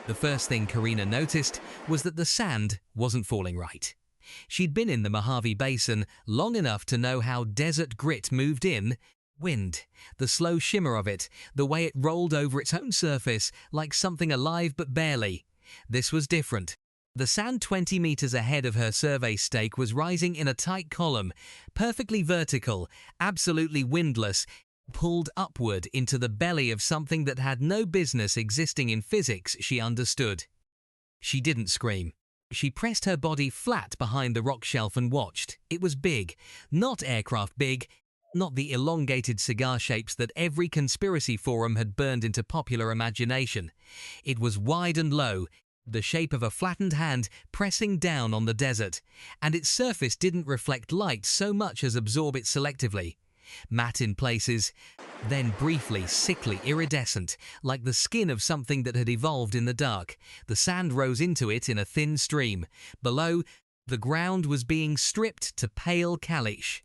The first thing Karina noticed was that the sand wasn't falling right. She'd been in the Mojave Basin long enough to know how desert grit moved in. Wind, the slow shimmer of it, the way it rolled over its own surface like something alive but barely. This was different. The sand 20 meters ahead of her survey stake was rising in a tight column, perfectly vertical, absolutely windless, pulled upward into the belly of something that had no business existing in physics she understood. She didn't scream. She pressed her body flat behind the rock shelf and watched. It was big, not aircraft big, not the elongated cigar shapes that every conspiracy forum had burned into popular imagination. It was wide and low, the shape of a flattened hand pressing down on the desert, and its surface didn't reflect light so much as absorb it selectively. Matte in places, then briefly sickly iridescent, like the skin of something that had evolved in the dark. The sand rose into it in a thin stream. Below, the ground was being stripped to pale caliche.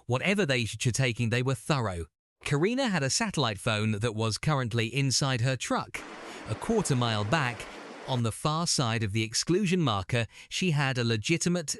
Whatever they were taking, they were thorough. Karina had a satellite phone that was currently inside her truck. A quarter-mile back, on the far side of the exclusion marker, she had a legitimate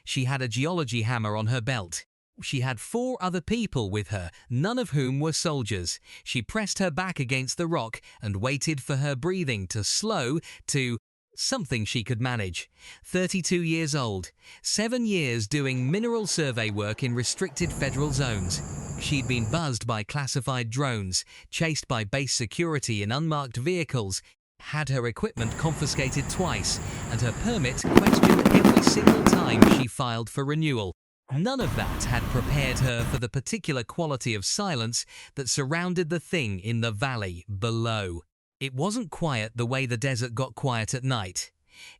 She had a geology hammer on her belt. She had 4 other people with her, none of whom were soldiers. She pressed her back against the rock and waited for her breathing to slow to something she could manage. 32 years old, 7 years doing mineral survey work in restricted federal zones. She'd been buzzed by classified drones, chased by base security in unmarked vehicles, had her equipment confiscated twice, and her permit questioned every single time she filed for renewal. None of that had prepared her for the particular quality of silence that surrounded the thing in the valley below. It wasn't quiet the way the desert got quiet at night.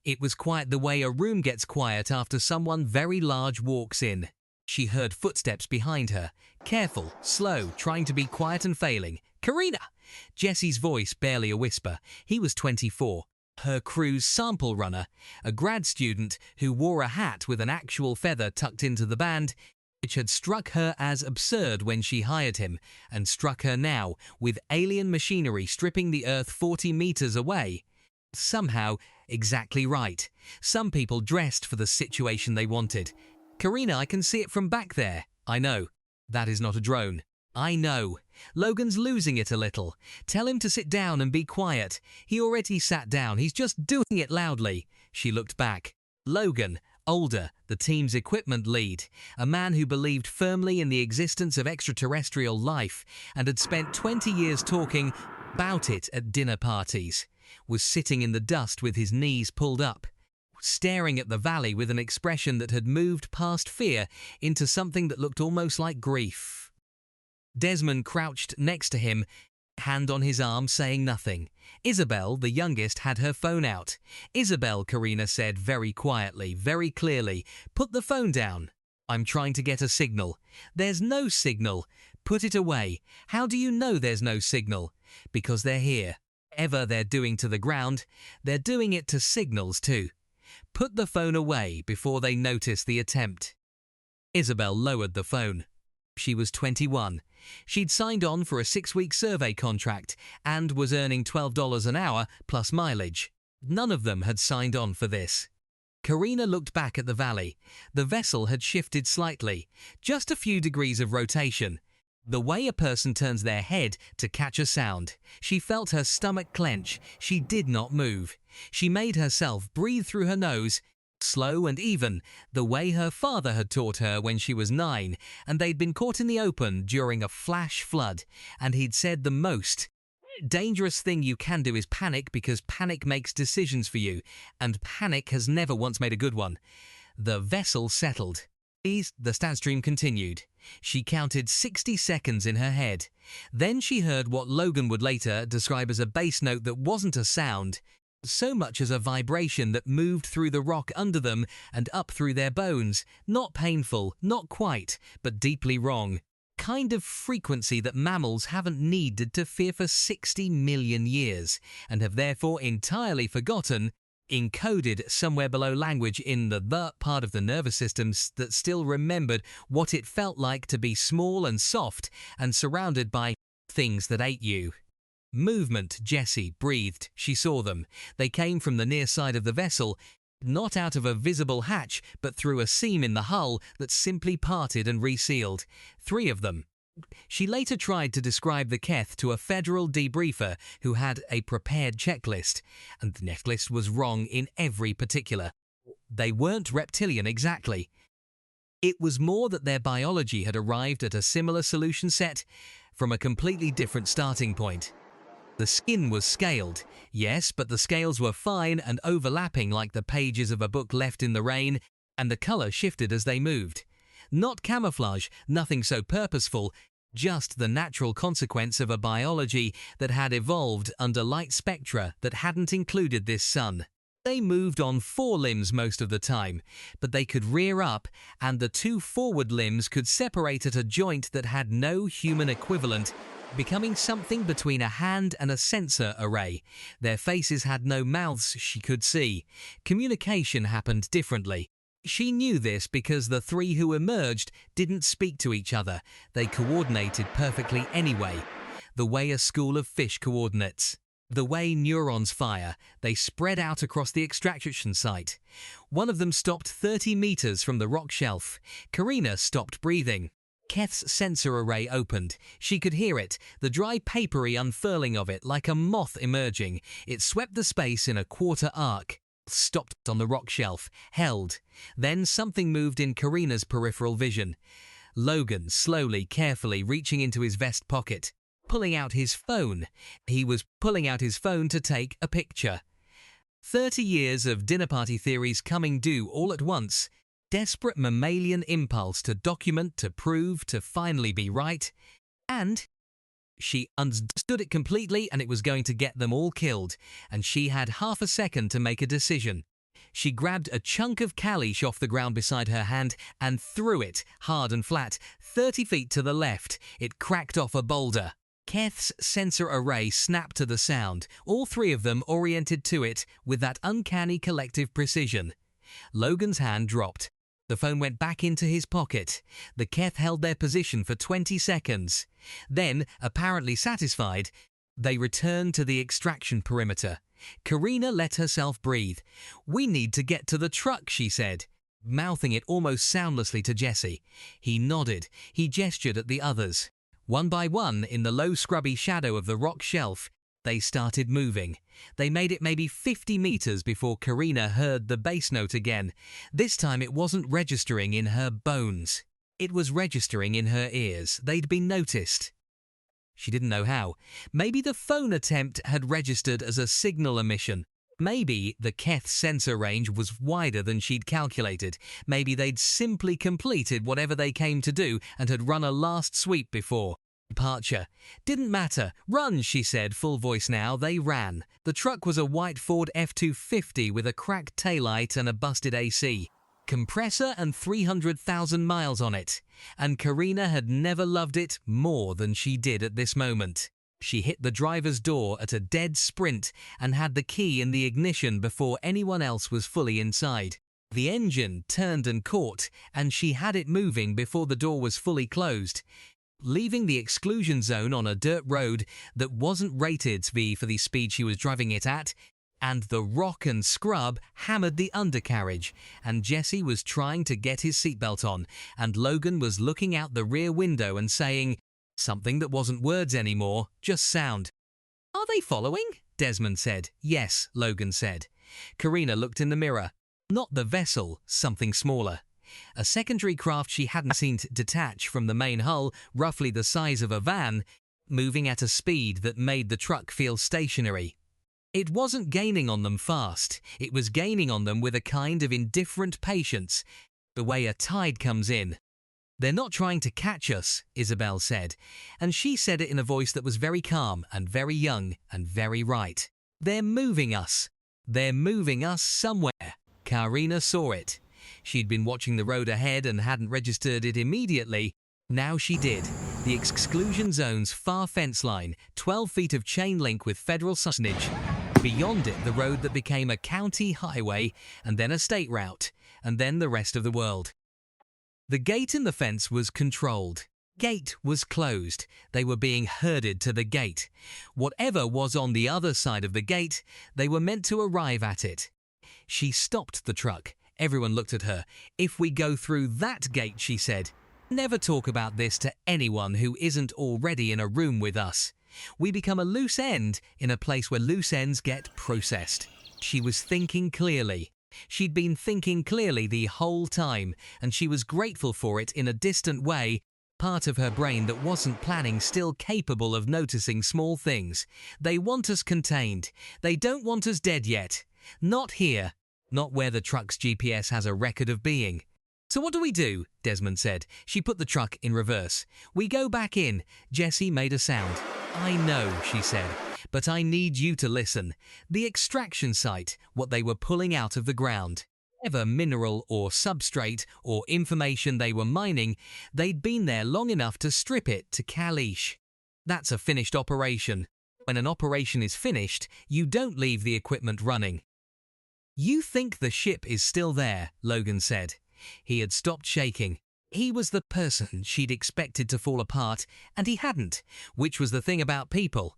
It was quiet the way a room gets quiet after someone very large walks in. She heard footsteps behind her, careful, slow, trying to be quiet and failing. "Karina!" Jesse's voice barely a whisper. He was 24. Her crew's sample runner, a grad student who wore a hat with an actual feather tucked into the band, which had struck her as absurd when she hired him, and struck her now, with alien machinery stripping the Earth 40 meters away. Somehow, exactly right. Some people dressed for the situation they wanted. "Karina, I can see it from back there." "I know. That is not a drone." "I know. Logan's losing it a little. Tell him to sit down and be quiet. He already sat down. He's just doing it loudly." She looked back. Logan, older, the team's equipment lead, a man who believed firmly in the existence of extraterrestrial life and had spent 20 years talking about it at dinner parties, was sitting in the dust with his knees pulled up, staring at the valley with an expression that had moved past fear into something that looked almost like grief. Desmond crouched next to him, hand on his arm, saying nothing. Isabel, the youngest, had her phone out. "Isabel," Karina said very quietly, very clearly, "put the phone down." "I'm trying to get a signal." "There's no signal." "Put it away." "How do you know there's no signal?" "Because they're here. Whatever they're doing to the ground, they're doing it to signals too." "Put the phone away before they notice the attempt." Isabel lowered the phone. She was 21. She'd signed on for a 6-week survey contract and was earning $12 an hour plus mileage. None of them had signed on for this. Karina looked back at the valley. The vessel had shifted slightly, just a few degrees of rotation. The way a person turns their head to catch a sound. She felt her stomach clench. She did not move. She made herself breathe through her nose, slow and even, the way her father had taught her when she was 9, and they'd been caught in the open during a flash flood, and he'd said the most dangerous thing you can do is panic, because panic makes decisions for you, and panic has never once made a good one. The vessel settled. The stat stream continued. She counted 60 seconds in her head. Then she heard what Logan would later describe as a bass note that wasn't a sound, so much as a vibration that moved through the rock under them and up through their bones. Not painful, not quite, but deeply wrong. Kind of frequency that mammals haven't needed to fear for 60 million years, and have therefore entirely forgotten, encoded somewhere below language in the part of the nervous system that still remembered what it felt like to be small and soft and surrounded by things that ate you. Movement, Jessie breathed. She saw them. They came from the near side of the vessel, not out of a visible hatch, but through a seam in the hull that simply parted and resealed. 3 of them. She later tried to describe the Keth to a federal debriefer who had a prepared checklist, and the checklist was wrong in every particular. They weren't reptilian exactly. It was more that their biology had arrived at a similar solution set from a completely different starting point. The skin was scaled, yes, but the scales were fine and overlapping like the pages of a book left in the rain, and the color shifted as they moved. Not camouflage, nothing so purposeful, just the natural consequence of a biology that had evolved under light spectra that hadn't included this sun. They moved on 4 limbs most of the time, but they could rear up, and the 2 forward limbs could separate at a joint that had no human equivalent, becoming something between a hand and a sensor array. Their faces had no mouths she could see. Communication happened differently. She knew this because the 3 who emerged didn't speak to each other. They coordinated perfectly anyway. The way a school of fish coordinates. The way neurons fire, they spread out across the extraction site. One of them stopped 30 meters from the rock shelf. Karina stopped breathing. Keth's sensor array opened. She could hear it, the dry papery unfurling of it like a moth emerging. It swept the space in a quarter arc. Stopped on the rock shelf, held. Then something moved in Karina's peripheral vision. Logan, slowly, carefully reaching into his vest pocket, pulling out his phone. He was pulling out his phone to take a picture. 30 years of dinner party theories coming due all at once. Desperate mammalian impulse to document, to prove, to finally be right. And she understood it completely, and it was going to get them all killed. And she had half a second to make a decision. She grabbed a chunk of caliche off the ground beside her hand and threw it, hard and flat, 30 feet to the left. It cracked off a boulder. Keth's sensor array snapped to the sound, all 3 of them oriented to it with that uncanny collective precision. Logan's hand dropped. The phone went back into his pocket. The Keth held their position for 20 seconds. Then, apparently satisfied, they returned to the extraction perimeter. Karina let herself breathe. "We need to get to the truck," she said, mouthing it almost soundlessly to Jessie. He nodded. He gestured at the others. One by one, in the low scrubby shadow of the rock shelf, they started moving. They made it maybe 50 meters before Karina heard the bass note again. This time it wasn't registering in her bones. It was registering in her ears. They'd been noticed. She didn't know how. Maybe the phone attempt had registered as a signal emission. Maybe the Keth sensor range was wider than she'd calculated. Maybe they'd simply completed whatever they came to do and had run a last sweep before. Departure. Didn't matter. Run, she said, full voice now. They ran. The truck was a white Ford F-250 with a cracked taillight and a busted AC. Compressor and 300,000 miles on it. And Karina had never loved it more than she did at this moment. She hit the driver's door at a dead sprint and had the key in the ignition before anyone else was fully inside. The engine turned and caught, and she had it moving before the door was fully closed. Leaving the exclusion zone on a dirt road that wasn't rated for the speed she was driving it at, and the rock and scrub hammered the undercarriage, and Jessie was trying to get his seatbelt on, and Logan was looking out the rear window and saying something that wasn't words anymore, just sound. "Are they following?" Desmond said. "Yes," Logan said. Karina looked in the mirror. Not the vessel, something smaller. A secondary craft she hadn't seen detach from the main hull, roughly the size of a van, moving at a speed that made the truck feel stationary. It wasn't gaining on them fast. It was gaining on them with a kind of indifferent patience, the way a tide comes in. "They're not trying to catch us," Isabel said, and she said it in a voice that was very calm and very young and very right. "They're moving us. They're moving us somewhere." Karina saw it. She'd been watching the road ahead and hadn't registered it immediately. Now she did. The exclusion zone's far fence line, 12 feet of chain link with federal signage. Beyond it, the road that became a county highway, and then a state route, and then the rest of the world. The gate in the fence was controlled. Gate was closed. They were being herded to the gate. Whatever was on the other side of the gate, they were meant to arrive at it. She stopped the truck. Everyone looked at her. "If we go through that gate," she said. "Never talk about this to anyone who isn't already in a room with us. We become a loose end in a place where loose ends get processed." She was thinking clearly. She'd been thinking clearly the whole time, and she was grateful for it in a distant way. Part of her brain that wasn't planning, still capable of noticing small things. They want us contained. They don't want us dead yet. Not here. Not where the truck's GPS has a record of being. "So what do we do?" Desmond said. She put the truck in reverse. "We go back in." Jessie made a sound. "I know," she said, "but I need you to listen. The extraction site, what they were pulling out of the ground. Whatever mineral or substrate or information they were mining, they'd been there long enough to strip it to Kalish. That's a finished operation. When an operation is finished, you don't leave the equipment running." "You think the ship is still there," Logan said. He had stopped shaking. He was the person she'd expected to fall apart, and he hadn't, which was the thing about people.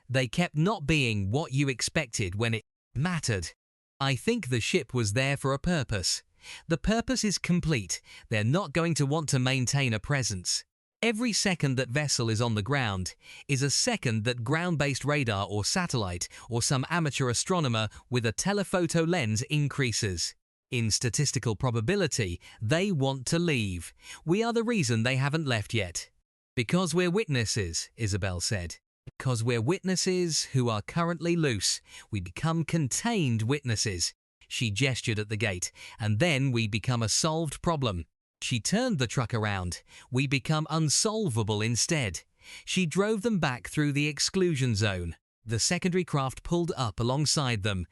They kept not being what you expected when it mattered. "I think the ship was there for a purpose. The purpose is complete. They're not going to want to maintain a presence. Every second that vessel is on the ground is a second that ground-based radar or satellite or some amateur astronomer with a telephoto lens increases. In statistical probability, they want to leave. We are the reason they haven't left yet." "Because we're witnesses," Isabel said. "Because we're witnesses who are currently loose. We become contained witnesses." She gestured at the gate. "And then we become a solved problem." She turned the truck around. "We become unsolvable instead." She drove them back through the exclusion zone. The secondary craft pulled up alongside them,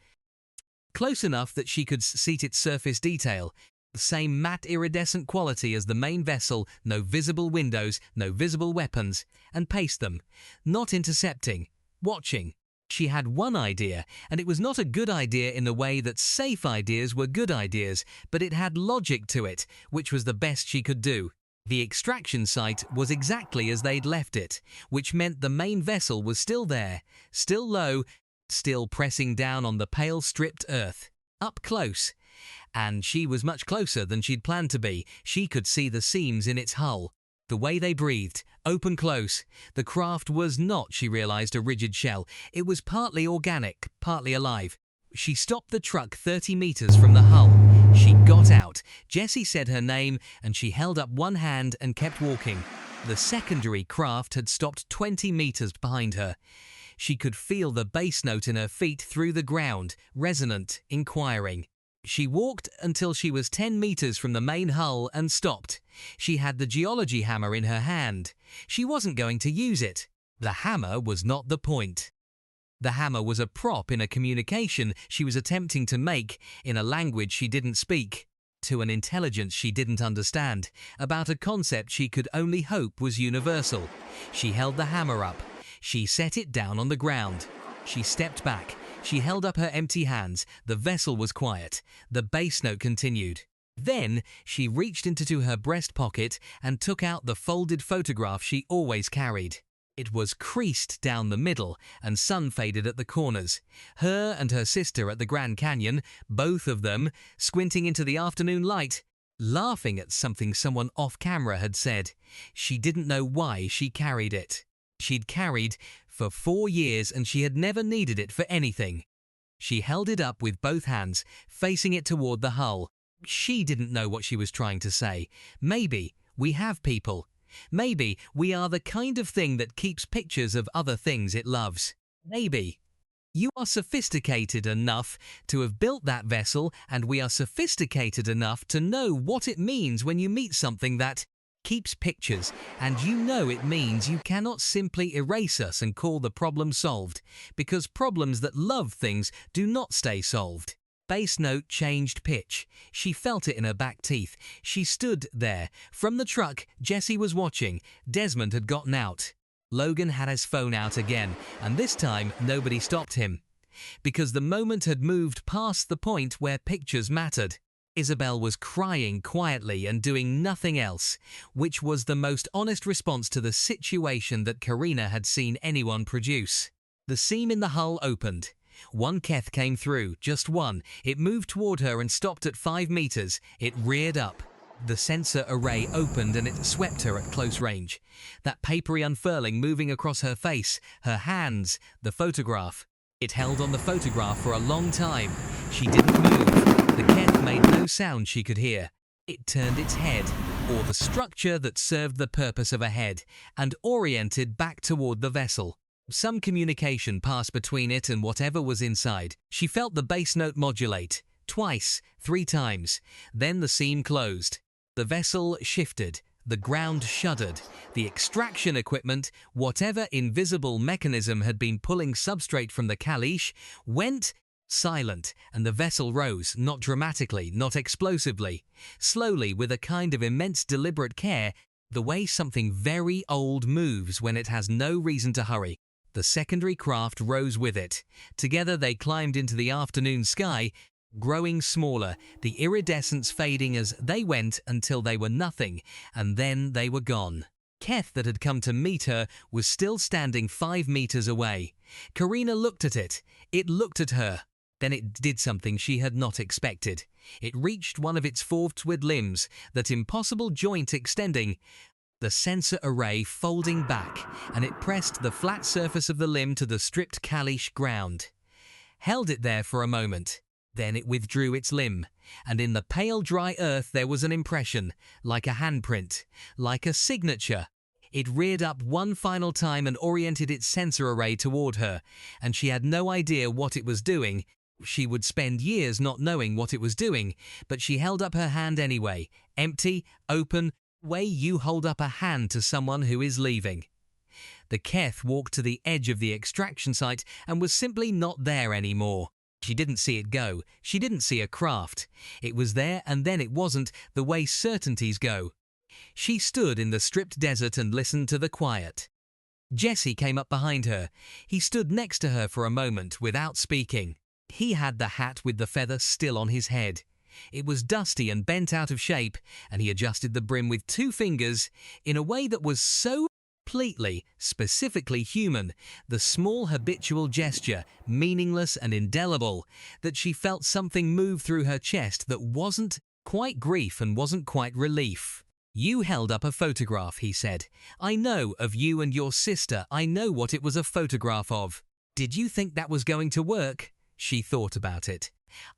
close enough that she could see its surface detail. The same matte iridescent quality as the main vessel, no visible windows, no visible weapons, and paced them, not intercepting, watching. She had one idea, and it was not a good idea in the way that safe ideas were good ideas, but it had logic to it, which was the best she could do. The extraction site was exactly as they'd left it, which meant the main vessel was still there, still low, still pressing down on the pale stripped earth, up close. And she was much closer than she'd planned to be. She could see the seams in its hull. The way they breathed, open close. The craft was not, she realized, a rigid shell. It was partly organic, partly alive. She stopped the truck 30 meters from the hull. She got out. Jessie said her name, and she held up one hand and kept walking. The secondary craft had stopped 20 meters behind her. She could feel the bass note in her feet through the ground, resonant, inquiring. She walked until she was 10 meters from the main hull and stopped. She had the geology hammer in her hand. She wasn't going to use it. The hammer was not the point. The hammer was a prop in a communication she was attempting to make in a language she didn't speak, to an intelligence she didn't understand, about a concept she could only hope was universal. She held the hammer up. She set it down on the ground. She stepped back. She held up her empty hands. The vessel was quiet. The bass note continued. Then she reached into her breast pocket and took out the folded photograph she always carried. It was creased down the middle and sun-faded at the corners. Her and her sister at the Grand Canyon, both of them, squinting into the afternoon light, laughing at something someone off-camera had said. She didn't know why she carried it. She'd carried for 4 years and she had never needed it for anything. She held it up with both hands, facing it toward the hull. She didn't know what she was trying to say. Maybe we have people. Maybe we are the kind of thing that keeps pictures of other things it loves. Maybe. You are sophisticated enough to have built that vessel, and we are sophisticated enough to know what it means when you meet something that keeps pictures, and you know it means you cannot simply erase us and call the problem solved, because problems that love things do not stay solved. Bass note changed pitch. She felt it in her back teeth. She stood there. From the truck, Jessie was watching. Desmond had gotten out. Logan had his phone out again, and this time nobody stopped him. Because the moment had moved past the point where pictures mattered. Isabel was crying quietly and doing nothing else, which was the most honest response to the situation that Karina had seen anyone produce. The seam in the hull opened. One Keth came through, just one. It moved toward her and stopped at 5 meters. It reared up. The sensor array opened and it swept her at close range. That papery unfurling moving across her face, her hands, the photograph. It held on the photograph for a long time. She didn't move. The Keth made no sound she could hear. It turned its head, or the structure that served the purpose of a head, and oriented back toward the vessel. Some communication passed between it and whatever was inside. She felt the bass note modulate, twice, 3 times. Then the seam closed. The vessel shifted. The ground shuddered. The extraction equipment, whatever invisible mechanism had been pulling substrate from the caliche, went silent, and the vessel rose, not dramatically, not explosively, slowly with a kind of immense deliberate care, the way something very old moves when it has no reason to hurry. The secondary craft rose with it. Together they climbed into the afternoon sky, growing smaller, the iridescence fading as they went until they were nothing, and then they were gone. Keth that had come to meet her was still standing 5 meters away. Karina looked at it. It looked at her. Then it did something she had not expected. It reached one of its forward limbs, that impossible joint extending, the sensor array folding back, and it pressed the flat surface of the limb to the stripped caliche ground. Held it there for a moment. Then it withdrew its limb, and in the pale dry earth there was an impression, like a handprint, like a signature. It reared up one final time and oriented its sensor array toward her, and she had no idea what it was doing. She would spend years not knowing what it was doing, but she held up her hand anyway, empty, open, way you hold up a hand to someone who is leaving. The Keth walked to the edge of the extraction site and was simply not there anymore. She didn't see it go. She didn't see a craft. It was there and then it wasn't, the way certainties go. She stood in the stripped desert and listened to the quiet. Jesse came up behind her. He stood next to her for a moment without speaking. He had the hat with the feather still on his head. It was dusty and bent out of shape, and he adjusted the brim with 2 fingers in a way that was so completely, specifically human, the small habitual gesture, meaningless and indelible, that she felt something move through her chest that wasn't quite grief and wasn't quite relief. "You held up a photograph," he said. "I know of you and your sister. I know what it was a photograph of. Did you think that was going to work?" She thought about it.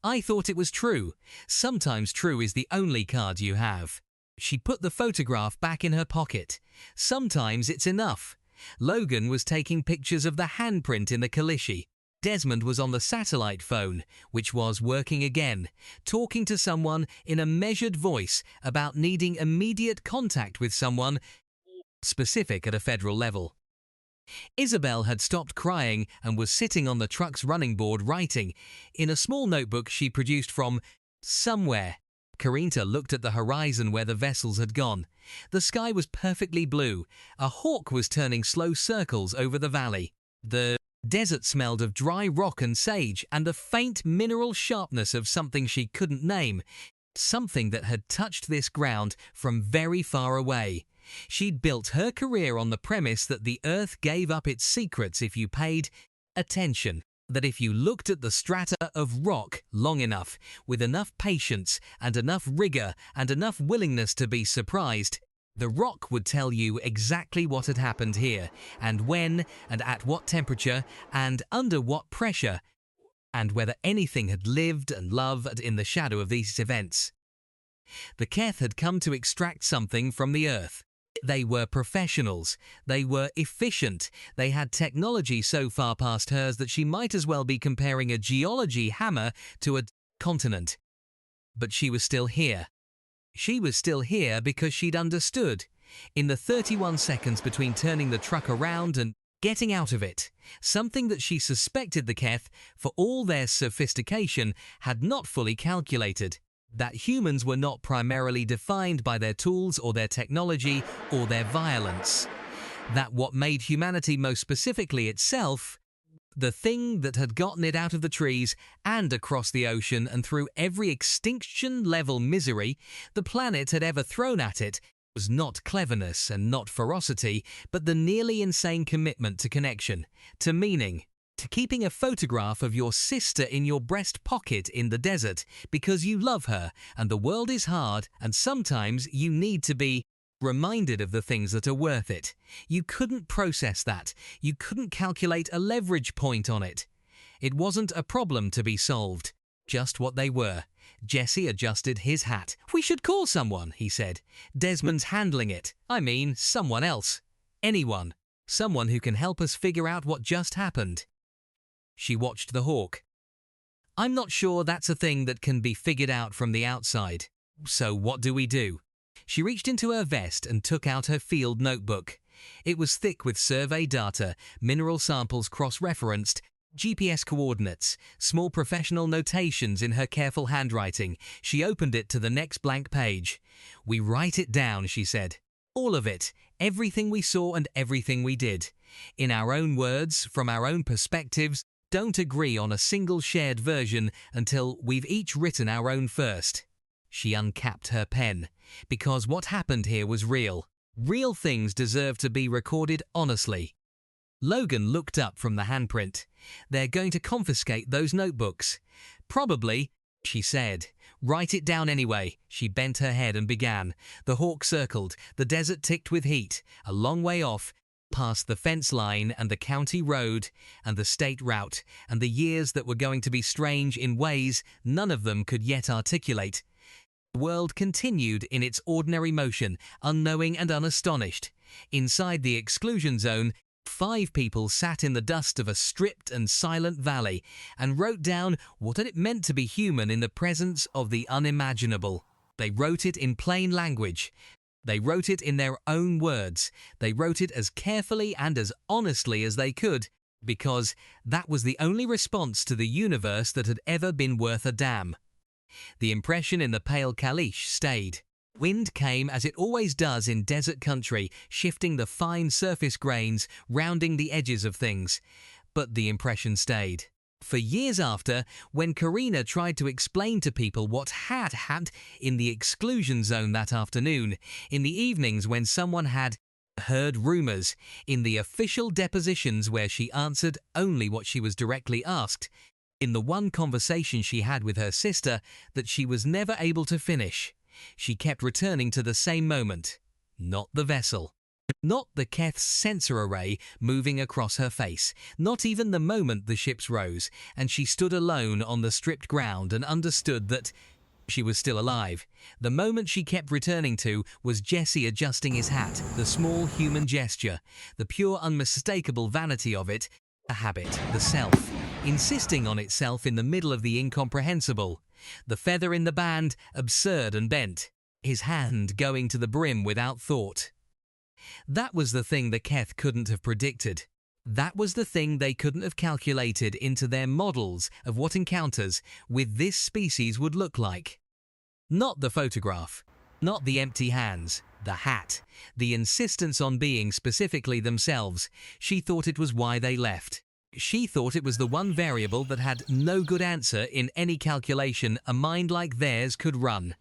"I thought it was true. Sometimes true is the only card you have." She put the photograph back in her pocket. Sometimes it's enough. Logan was taking pictures of the handprint in the caliche. Desmond was on the satellite phone, which was working again, talking to someone in a measured voice about needing immediate contact with someone specific at a federal level. Isabel had stopped crying and was sitting on the truck's running board writing, in a small notebook she produced from somewhere. Karina looked at the horizon where the vessels had gone. The sky was perfectly blue. A hawk was turning slow circles over the valley. The desert smelled of dry rock and sage and the faint mineral sharpness of something she couldn't name, something that had touched this ground from very far away. She'd built her career on the premise that the Earth gave up its secrets if you paid attention, that if you looked at the strata of rock long enough, with enough patience and enough rigor and enough willingness to be surprised, the rock would tell you exactly what had happened here, and when, and at what temperature, and under what pressure, and whether anything had lived and loved in the shadow of these events. The Keth had come to extract something from the Earth. They were professionals. They were efficient. They had technology so far past hers that she might as well be comparing a geology hammer to a continent. But she was still here. She was still here because she'd understood. In the 31 seconds between turning the truck around and getting out of it, something that she suspected the Keth, for all their sophistication, had not fully calculated. That humans were not primarily defined by their tools or their technology or their violence. That what made humanity most specifically itself, The thing that had gotten it out of the trees and across the ocean and through every extinction-level misery the planet had ever thrown at it was not cleverness and not ferocity, but the nearly insane commitment to connection, to meaning, to keeping a photograph of your sister in your breast pocket in the desert because you love her and the world is hard and sometimes you need to be reminded of the things that are worth it. You couldn't process that. You couldn't calculate a leverage point on it. It wasn't a problem to be solved, just what they were. Jesse adjusted his hat. "We should call someone," he said. "Desmond's handling it. I mean, someone else. Anyone. Someone who can help us figure out what just happened." She watched the hawk. "I'm not sure that's a thing that can be figured out from the outside. So what do we do?" She reached into her vest and took out her field notebook. It was thick with survey data, mineral samples cross-referenced, GPS coordinates, small professional notations in her careful handwriting. She opened it to the next blank page. "We write it down," she said. "All of it, everything we saw and everything we did. In our own words, from our own perspectives, don't agree on a single shared version until we've each written our own first." She uncapped her pen, because what happened here was real. Real things deserve to be recorded honestly. Logan looked up from the handprint. "They're going to confiscate those notebooks." "Probably," she said. "Write it down anyway." She bent her head and began. The hawk circled. The desert ticked with heat. A long way off, past the fence line and the county road and the state route and the years that were going to be strange in ways none of them could yet articulate. The world continued in its ordinary motion, unknowing and unastonished. Inside the exclusion zone, 5 people sat in the dust of a stripped and silent valley and wrote down what it meant to be human in the presence of the unimaginable. They wrote it in plain language. They wrote it in their own words. They wrote it as carefully and as honestly as they could, because that was the only response to the universe that had ever been worth a damn. The impression in the pale caliche stayed. Wind came as it always does in desert country, shifting the fine surface grains, rounding the edges of things. But the impression stayed. For years after, when Karina tried to explain to people what had happened in the exclusion zone that afternoon, in the evenings when someone had heard rumors, in the official depositions where she answered only what she was directly asked, in the one conversation she had with her sister that she was never able to finish, she kept returning to the same moment. Not the vessel. Not the Keth's sensor array moving across her face. Not even the moment the ships rose, and she stood alone on the stripped ground and understood that she was still alive. The moment she kept returning to was Jesse adjusting his hat, the small human gesture, the pure unmistakable vanity of it, a habit, the self, insisting on itself in the middle of the incomprehensible. The feather in the band, absurd and bent. His hand going to the brim without thought. That was the thing the Keth couldn't have predicted. That was the thing they couldn't have calculated into their models of what encounters with this species would look like. Not the photograph. Not the empty hands. The hat. The insistence on being specifically themselves. She thought it was why they left. She thought it was the one variable that had no good answer in any calculation a mind like theirs could run.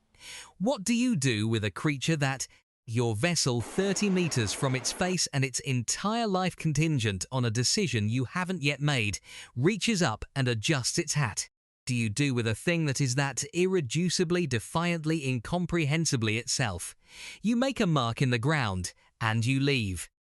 What do you do with a creature that, your vessel 30 meters from its face and its entire life contingent on a decision you haven't yet made, reaches up and adjusts its hat? Do you do with a thing that is that irreducibly, defiantly, incomprehensibly itself? You make a mark in the ground, and you leave.